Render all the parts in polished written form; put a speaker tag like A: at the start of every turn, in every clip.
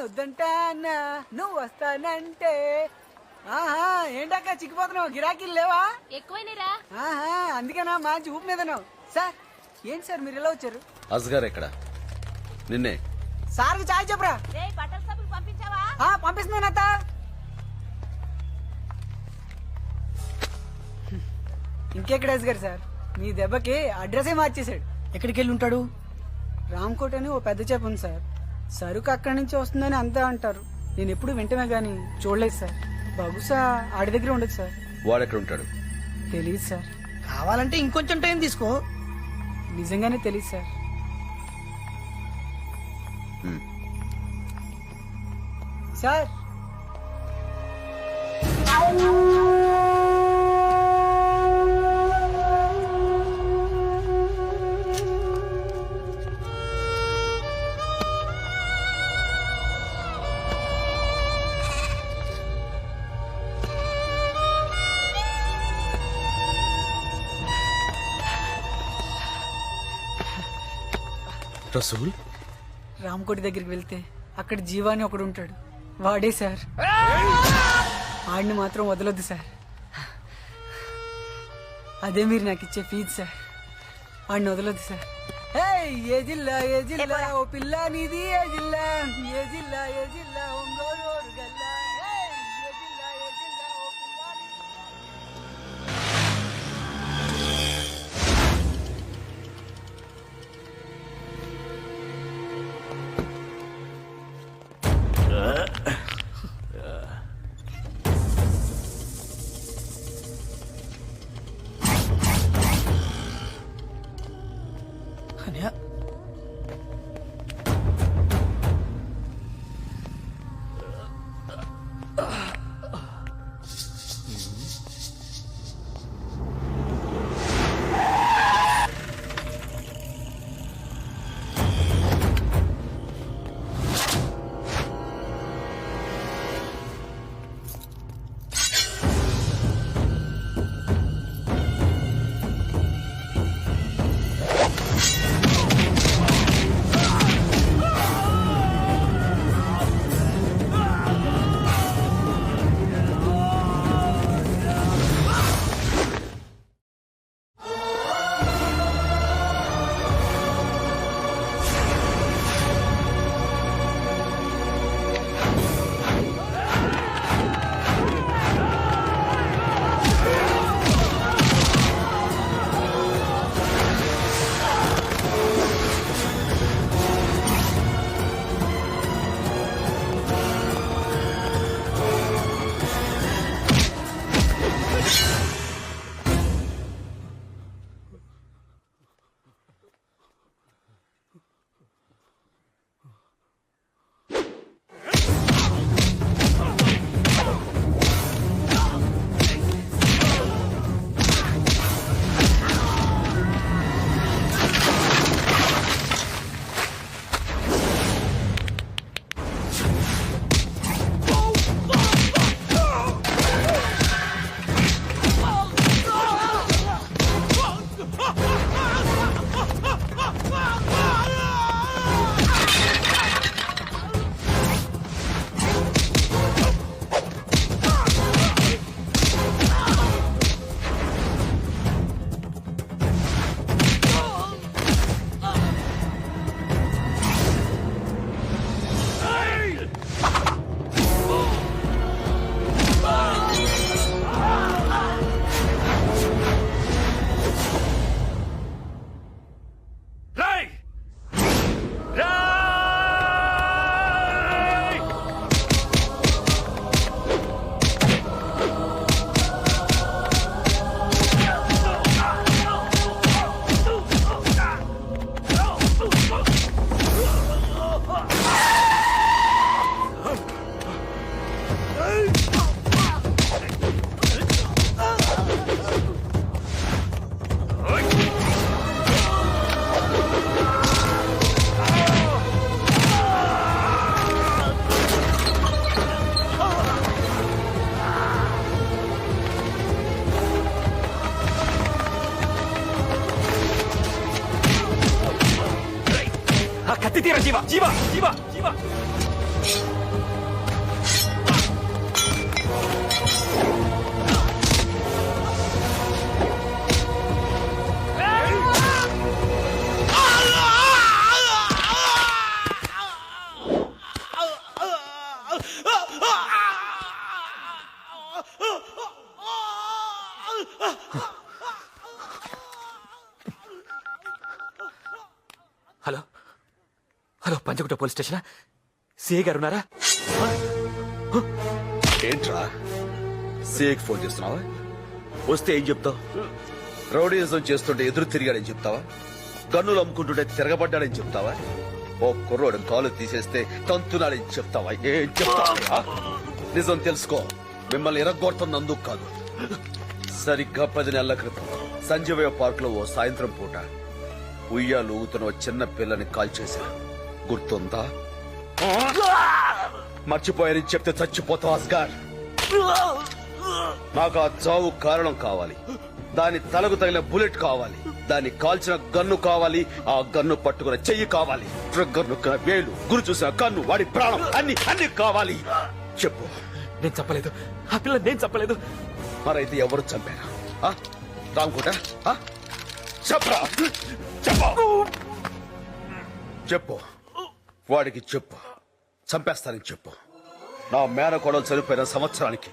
A: వద్దంటా అన్నా నువ్వు వస్తానంటే. ఆహా ఏంటక్క చిక్కిపోతున్నావు, గిరాకీలు లేవా?
B: ఎక్కువైనరా?
A: ఆహా అందుకేనా మంచి ఊపు మీదను. సార్ ఏంటి సార్ మీరు ఎలా వచ్చారు?
C: అస్గార్ ఎక్కడ? నిన్నే.
A: సార్కి చాయ్ చెప్పరా.
B: బట్టల సబ్బులు పంపించావా?
A: పంపిస్తున్నాను అత్త. ఇంకెక్కడ గారు సార్, మీ దెబ్బకి అడ్రసే మార్చేశాడు. ఎక్కడికి వెళ్ళి ఉంటాడు? రామ్కోట్ అని ఓ పెద్ద చేప ఉంది సార్, సరుకు అక్కడి నుంచి వస్తుందని అంతా అంటారు. నేను ఎప్పుడు వింటమే గానీ చూడలేదు సార్. బహుశా ఆడి దగ్గర ఉండదు సార్.
C: వాడెక్కడ ఉంటాడు?
A: తెలియదు సార్.
D: కావాలంటే ఇంకొంచెం టైం తీసుకో.
A: నిజంగానే తెలియదు సార్. సార్
C: రసూల్
A: రామ్కోటి దగ్గరికి వెళ్తే అక్కడ జీవాని ఒకడు ఉంటాడు, వాడే సార్. ఆడిని మాత్రం వదలొద్దు సార్. అదే మీరు నాకు ఇచ్చే ఫీజు సార్. ఆడిని వదలొద్దు సార్. ఏ జిల్లా ఏ జిల్లా ఓ పిల్ల నీది, ఏ జిల్లా ఏ జిల్లా ఏ జిల్లా ఒంగోలు ఓరుగల్లా. ఏ జిల్లా ఏ జిల్లా ఓ పిల్ల నీది.
D: అన్నయ్య,
E: కత్తి తీరా జీవా జీవా జీవా జీవా పంచకుట పోలీస్ స్టేషన్ సిఐ గారు ఉన్నారా?
C: ఏంట్రా సీఏకి ఫోన్ చేస్తున్నావా? వస్తే ఏం చెప్తావు? రౌడీజం చేస్తుంటే ఎదురు తిరిగాడని చెప్తావా? గన్నులు అమ్ముకుంటుంటే తిరగబడ్డాడని చెప్తావా? ఓ కుర్రోడు కాలు తీసేస్తే తంతునాడని చెప్తావా? ఏం చెప్తావా? నిజం తెలుసుకో, మిమ్మల్ని ఎరగొడుతున్నందుకు కాదు. సరిగ్గా 10 నెలల క్రితం సంజీవయ్య పార్క్ లో ఓ సాయంత్రం పూట ఉయ్యాలు ఊగుతున్న ఓ చిన్న పిల్లని కాల్చేశా. గుర్తుందా? మర్చిపోయారని చెప్తే చచ్చిపోతావు అస్గార్. నాకు ఆ చావు కారణం కావాలి, దాని తలకు తగిన బుల్లెట్ కావాలి, దాన్ని కాల్చిన గన్ను కావాలి, ఆ గన్ను పట్టుకున్న చెయ్యి కావాలి, ట్రిగ్గర్ నొక్కిన వేలు, గురి చూసిన కన్ను, వాడి ప్రాణం, అన్ని కావాలి. చెప్పు.
E: నేను చెప్పలేదు, ఆ పిల్ల నేను చెప్పలేదు.
C: మరైతే ఎవరు చంపారా? రాంకోట చెప్పరా? చెప్పు చెప్పు, వాడికి చెప్పు, చంపేస్తానని చెప్పు. నా మేనకోడలు చనిపోయిన సంవత్సరానికి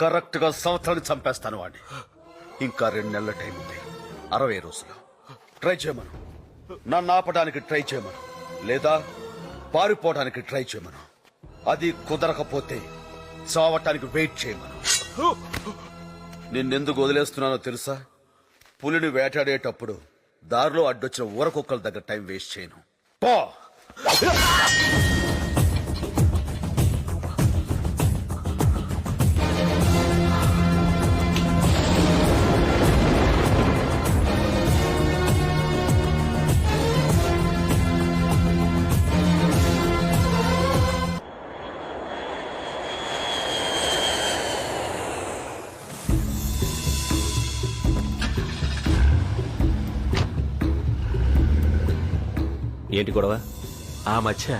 C: కరెక్ట్ గా సంవత్సరానికి చంపేస్తాను వాడిని. ఇంకా 2 నెలల టైం ఉంది, 60 రోజులు. ట్రై చేయమను, నన్ను ఆపడానికి ట్రై చేయమను, లేదా పారిపోవడానికి ట్రై చేయమను. అది కుదరకపోతే చావటానికి వెయిట్ చేయమను. నిన్నెందుకు వదిలేస్తున్నానో తెలుసా? పులిని వేటాడేటప్పుడు దారిలో అడ్డొచ్చిన ఊరకుక్కల దగ్గర టైం వేస్ట్ చేయను. పో.
F: ఏంటి గొడవ?
E: ఆ మధ్య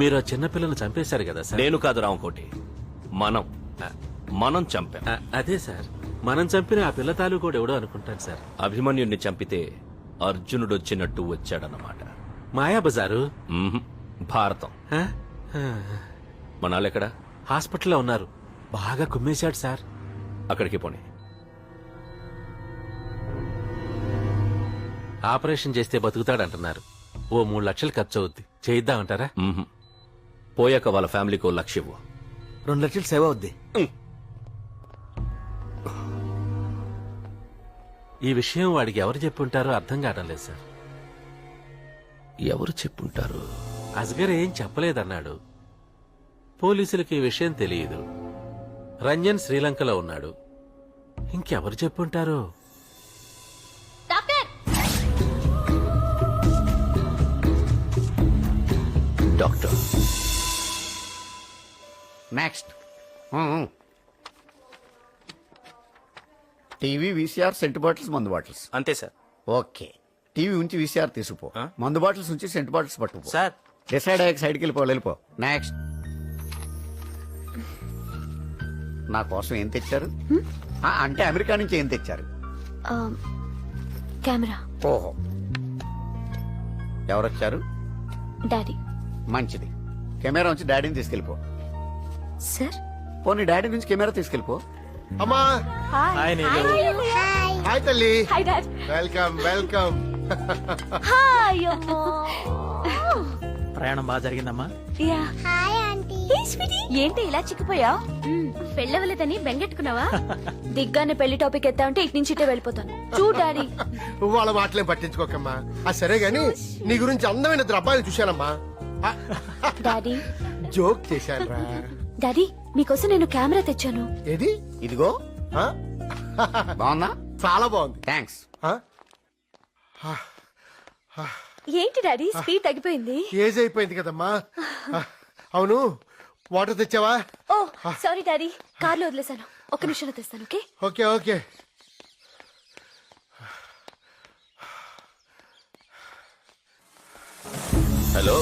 E: మీరు ఆ చిన్నపిల్లని చంపేశారు కదా సార్.
F: నేను కాదు రామకోటి, మనం చంపాం.
E: అదే సార్, మనం చంపిన ఆ పిల్ల తాలూకోడు ఎవడో అనుకుంటాను సార్.
F: అభిమన్యుణ్ణి చంపితే అర్జునుడు వచ్చినట్టు వచ్చాడన్నమాట.
E: మాయాబజారు
F: భారతం. మనాళ్ళెక్కడా?
E: హాస్పిటల్లో ఉన్నారు, బాగా కుమ్మేశాడు సార్.
F: అక్కడికి పోనీ.
E: ఆపరేషన్ చేస్తే బతుకుతాడంటున్నారు. ఓ 3 లక్షలు ఖర్చు అవుద్ది, చేయిద్దామంటారా?
F: పోయాక వాళ్ళ ఫ్యామిలీకి 1 లక్ష ఇవ్వు.
D: 2 లక్షలు సేవ అవుద్ది.
E: ఈ విషయం వాడికి ఎవరు చెప్పుంటారో అర్థం కావడం లేదు సార్.
F: ఎవరు చెప్పుంటారు?
E: అస్గర్ ఏం చెప్పలేదన్నాడు. పోలీసులకు ఈ విషయం తెలియదు. రంజన్ శ్రీలంకలో ఉన్నాడు. ఇంకెవరు చెప్పుంటారో?
B: Doctor
F: doctor
G: next TV VCR scent bottles మందు బాటిల్స్
H: అంతే సార్.
G: ఓకే, టీవీ ఉంచి వీసీఆర్ తీసుకుపో, మందు బాటిల్స్ ఉంచి సెంట్ బాటిల్స్ పట్టుకుపో.
H: సార్
G: డిసైడ్ అయ్యాక సైడ్కి వెళ్ళిపో. నెక్స్ట్ నా కోసం ఏం తెచ్చారు? అంటే అమెరికా నుంచి ఏం తెచ్చారు?
B: కెమెరా.
G: ఓహో, ఎవరొచ్చారు?
B: డాడీ.
G: మంచిది, కెమెరా నుంచి డాడీని తీసుకెళ్ళిపో.
B: సార్
G: పోనీ డాడీ నుంచి కెమెరా తీసుకెళ్ళిపో.
I: అమ్మా
H: హాయ్ నీలు.
I: హాయ్ తల్లి.
B: Hi dad.
I: Welcome welcome.
B: Hi అమ్మా.
H: ప్రయాణం బాగా జరిగిందమ్మా.
B: Yeah. Hi aunty. Hey sweetie. ఏంటి ఇలా చిక్కిపోయా? పెళ్ళవలేదని బెంగెట్టుకున్నావా? దిగ్గానే పెళ్లి టాపిక్ ఎత్తా అంటే ఇటు నుంచి ఇటే వెళ్ళిపోతాను. చూ డాడీ.
I: వాళ్ళ మాటలేం పట్టించుకోకమ్మా. సరే గాని నీ గురించి అందమైన ఇద్దరు అబ్బాయిలు చూశానమ్మా.
B: డాడీ
I: జోక్ చేశాను రా.
B: డాడీ మీకోసం నేను కెమెరా తెచ్చాను.
I: ఏది?
G: ఇదిగో.
I: ఆ?
G: బాగుందా?
I: చాలా బాగుంది.
G: థ్యాంక్స్.
I: ఆ?
B: ఏంటి డాడీ స్పీడ్ తగ్గిపోయింది?
I: ఏజ్ అయిపోయింది కదమ్మా. అవును, వాటర్ తెచ్చావా?
B: ఓ సారీ డాడీ, కార్లో వదిలేసాను. 1 నిమిషంలో తెస్తాను. Okay
I: okay okay.
F: హలో,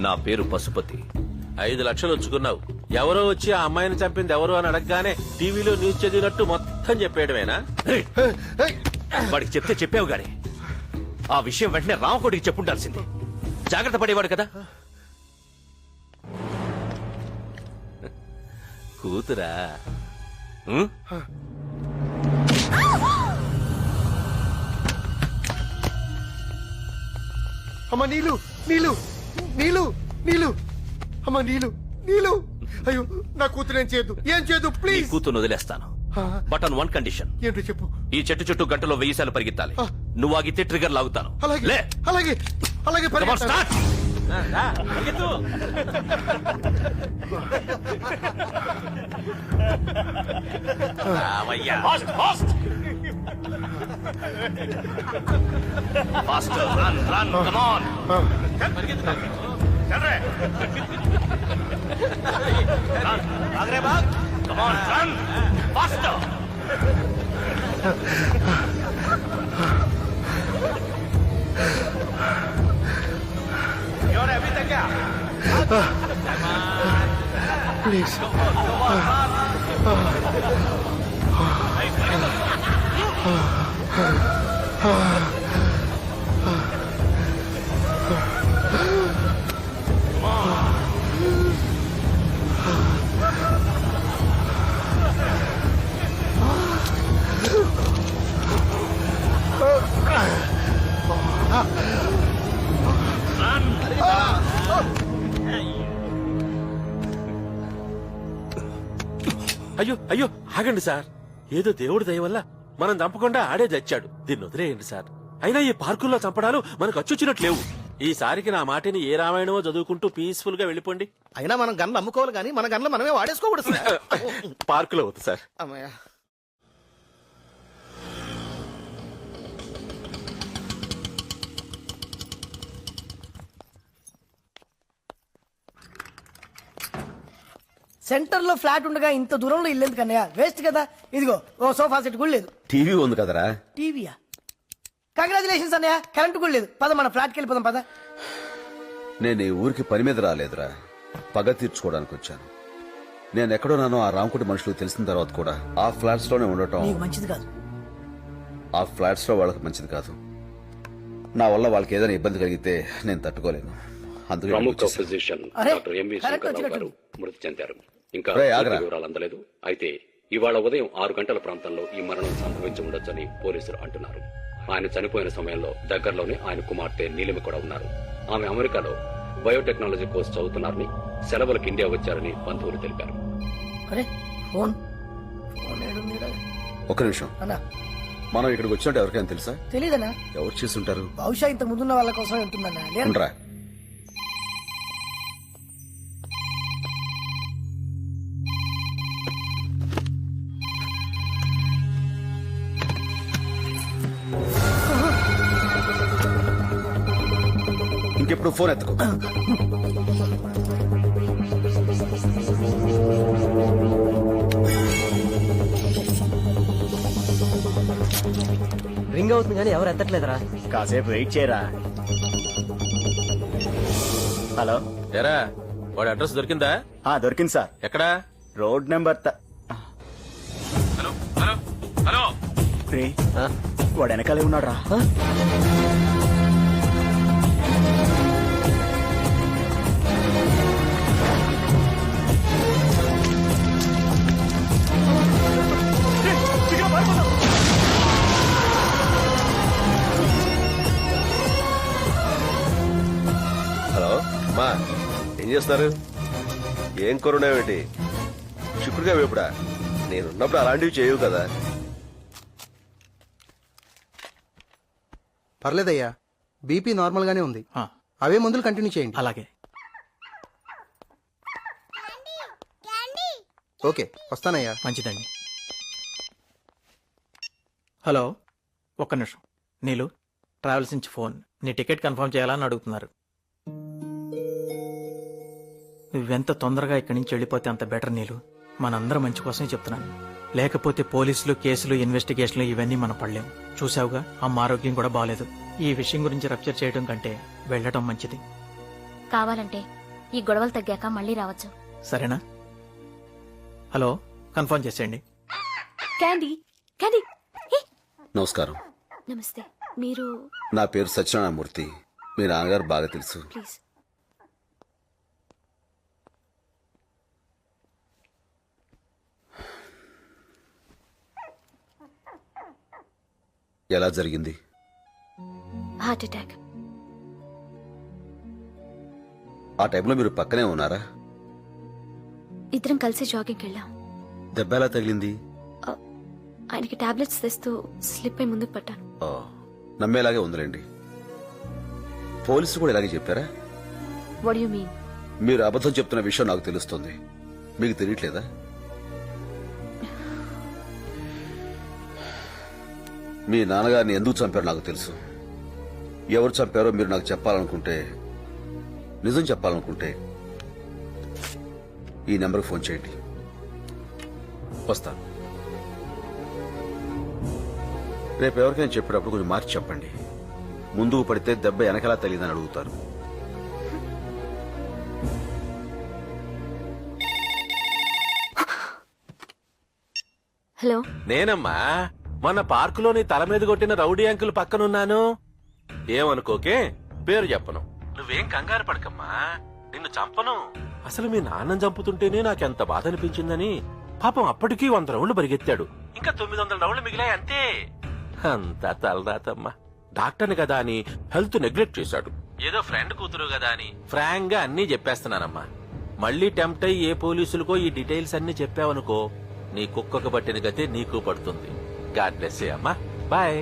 F: నా పేరు పశుపతి.
E: 5 లక్షలు వచ్చుకున్నావు. ఎవరో వచ్చి ఆ అమ్మాయిని చంపింది ఎవరు అని అడగగానే టీవీలో న్యూస్ చదివినట్టు మొత్తం చెప్పేయడమేనా?
F: వాడికి చెప్తే చెప్పావు గాని ఆ విషయం వెంటనే రామకోటికి చెప్పుండాల్సింది. జాగ్రత్త పడేవాడు కదా.
E: కూతురా?
I: అమ్మా నీళ్ళు నీళ్ళు నీలు నీలు అమ్మా నీలు నీలు అయ్యో నా కూతురు ఏం చేయొద్దు ఏం చేయొద్దు
F: నీ
I: ప్లీజ్
F: కూతురు వదిలేస్తాను బట్ ఆన్ వన్ కండిషన్.
I: ఏంటో చెప్పు
F: ఈ చెట్టు చుట్టూ గంటలో 1000 సార్లు పరిగెత్తాలి. నువ్వు ఆగితే ట్రిగర్ లాగుతాను.
I: అలాగే
F: లే
I: అలాగే అలాగే
F: Come on,
I: పరిగెత్తాను.
F: start. రావయ్యా. Faster, run, come on. ఆగ్రే బాగ్. Come on, run, faster. You're everything, yeah.
I: Please
E: అయ్యో అయ్యో ఆగండి సార్, ఏదో దేవుడి దయ వల్ల మనం చంపకుండా ఆడే చచ్చాడు. దీన్ని వదిలేయండి సార్. అయినా ఈ పార్కుల్లో చంపడాలు మనకు అచ్చొచ్చినట్టు లేవు. ఈసారికి నా మాటిని ఏ రామాయణమో చదువుకుంటూ పీస్ఫుల్ గా వెళ్ళిపోండి.
D: అయినా మనం గన్లు అమ్ముకోవాలి కానీ మన గన్లు మనమే వాడేసుకోకూడదు సార్.
E: పార్కులో వద్దు సార్.
D: అమ్మయ్య. సెంటర్ లో ఫ్లాట్ ఉండగా ఇంత దూరంలో ఇల్లు ఎందుకన్నయ్య? వేస్ట్ కదా. ఇదిగో ఓ సోఫా సెట్ కూడా లేదు.
C: టీవీ ఉంది కదరా.
D: టీవీయా? కంగ్రాచులేషన్స్ అన్నయ్య, కరెంట్ కూడా లేదు. పద మన ఫ్లాట్కి వెళ్ళిపోదాం పద.
C: నేను ఈ ఊరికి పని మీద రాలేదురా, పగ తీర్చుకోవడానికి వచ్చాను. నేను ఎక్కడున్నానో ఆ రామకుటి మనుషులకు తెలిసిన తర్వాత కూడా ఆ ఫ్లాట్స్ లోనే ఉండటం
D: నీకు మంచిది కాదు.
C: ఆ ఫ్లాట్స్ లో వాళ్ళకి మంచిది కాదు. నా వల్ల వాళ్ళకి ఏదైనా ఇబ్బంది కలిగితే నేను తట్టుకోలేను. అందుకే
H: ప్రముఖ
C: వచ్చేసాను.
H: ఫిజిషియన్
D: అరే,
H: డాక్టర్ ఎంవి
D: కరెక్ట్
H: శంకర్రావు గారు
D: వచ్చినట్టు.
H: మృతి చెందారు. ఇంకా
C: రేయ్,
H: పూర్తి
C: ఆగ్రా.
H: వివరాలు అందలేదు. అయితే ఇవాళ ఉదయం 6 గంటల ప్రాంతంలో ఈ మరణం సంభవించి ఉండొచ్చని పోలీసులు అంటున్నారు. ఆయన చనిపోయిన సమయంలో దగ్గరలోనే ఆయన కుమార్తె నీలిమ కూడా ఉన్నారు. ఆమె అమెరికాలో బయోటెక్నాలజీ కోర్సు చదువుతున్నారని, సెలవులకు ఇండియా వచ్చారని బంధువులు తెలిపారు.
D: అరే ఫోన్ ఫోన్ ఏడుందిరా?
C: ఒక నిమిషం,
D: అన్నా
C: మనం ఇక్కడికి వచ్చినట్టు ఎవరికైనా తెలుసా?
D: తెలీదన్నా.
C: ఎవరు చేస్తుంటారు?
D: బహుశా ఇంత ముందున్న వాళ్ళ కోసం ఉంటుందన్నా. లేదు.
C: ఉండరా. ఇంకెప్పుడు ఫోన్ ఎత్తుకో.
A: రింగ్ అవుతుంది కానీ ఎవరు ఎత్తట్లేదురా.
G: కాసేపు వెయిట్ చేయరా. హలో.
E: ఎరా వాడి అడ్రస్ దొరికిందా?
G: దొరికింది సార్.
E: ఎక్కడా?
G: Road number
E: hello hello hello.
G: వాడు వెనకాలే ఉన్నాడు రా.
C: హలో మా, ఏం చేస్తారు? ఏం కొరున్నావేంటి? చిక్కుడుగా వేపుడా? నేనున్నప్పుడు అలాంటివి చేయవు కదా.
I: పర్లేదయ్యా, బీపీ నార్మల్ గానే ఉంది. అవే మందులు కంటిన్యూ చేయండి.
D: అలాగే.
I: ఓకే, వస్తానయ్యా.
D: మంచిదండి. హలో, ఒక్క నిమిషం. నీలు, ట్రావెల్స్ నుంచి ఫోన్. నీ టికెట్ కన్ఫర్మ్ చేయాలని అడుగుతున్నారు. నువ్వెంత తొందరగా ఇక్కడి నుంచి వెళ్ళిపోతే అంత బెటర్ నీలు. మనందరం మంచి కోసమే చెప్తున్నాను. లేకపోతే పోలీసులు, కేసులు, ఇన్వెస్టిగేషన్లు ఇవన్నీ మనం పడలేం. చూసావుగా, అమ్మ ఆరోగ్యం కూడా బాలేదు. ఈ విషయం గురించి రప్చర్ చేయడం కంటే వెళ్ళటం మంచిది.
B: కావాలంటే ఈ గొడవలు తగ్గాక మళ్ళీ రావచ్చు.
D: సరేనా? హలో, కన్ఫర్మ్ చేసేయండి.
B: Candy, Candy. హే,
C: నమస్కారం.
B: నమస్తే. మీరు
C: నా పేరు సత్యనారాయణమూర్తి. మీ నాన్నగారు బాగా తెలుసు.
B: ప్లీజ్.
C: ఎలా జరిగింది?
B: Heart attack.
C: ఆ టైంలో మీరు పక్కనే ఉన్నారా?
B: ఇద్దరం కలిసి జాగింగ్కి వెళ్ళాం.
C: దెబ్బ ఎలా తగిలింది?
B: ఆయనకి టాబ్లెట్స్ తెస్తూ స్లిప్ అయి ముందుకు పట్టాను.
C: ఓ, నమ్మేలాగే ఉందిలేండి. పోలీసులు కూడా ఇలాగే చెప్పారా?
B: What you mean?
C: మీరు అబద్ధం చెప్తున్న విషయం నాకు తెలుస్తుంది. మీకు తెలియట్లేదా? మీ నాన్నగారిని ఎందుకు చంపారో నాకు తెలుసు. ఎవరు చంపారో మీరు నాకు చెప్పాలనుకుంటే, నిజం చెప్పాలనుకుంటే ఈ నెంబర్కి ఫోన్ చేయండి. వస్తాను. రేపు ఎవరికైనా చెప్పేటప్పుడు కొంచెం మార్చి చెప్పండి. ముందుకు పడితే దెబ్బ వెనకలా తగిలిందని అడుగుతారు.
B: హలో,
E: నేనమ్మా మన పార్కులోని తల మీద కొట్టిన రౌడీ అంకుల్ పక్కనున్నాను. ఏమనుకోకే, పేరు చెప్పను. నువ్వేం కంగారు పడకమ్మా, నిన్ను చంపను. అసలు మీ నాన్నని చంపుతుంటేనే నాకెంత బాధ అనిపించిందని పాపం అప్పటికీ 100 రౌండ్లు పరిగెత్తాడు. ఇంకా 900 రౌండ్లు మిగిలాయి అంతే. అంతా తలరాతమ్మా. డాక్టర్ని కదా అని హెల్త్ నెగ్లెక్ట్ చేశాడు. ఏదో ఫ్రెండ్ కూతురు కదా అని ఫ్రాంక్ గా అన్నీ చెప్పేస్తున్నానమ్మా. మళ్ళీ టెంప్ట్ అయ్యి ఏ పోలీసులకో ఈ డీటెయిల్స్ అన్ని చెప్పావనుకో, నీ కుక్కకు పట్టిన గతే నీకు పడుతుంది. గాడ్ బ్లెస్ యూ అమ్మా. బాయ్.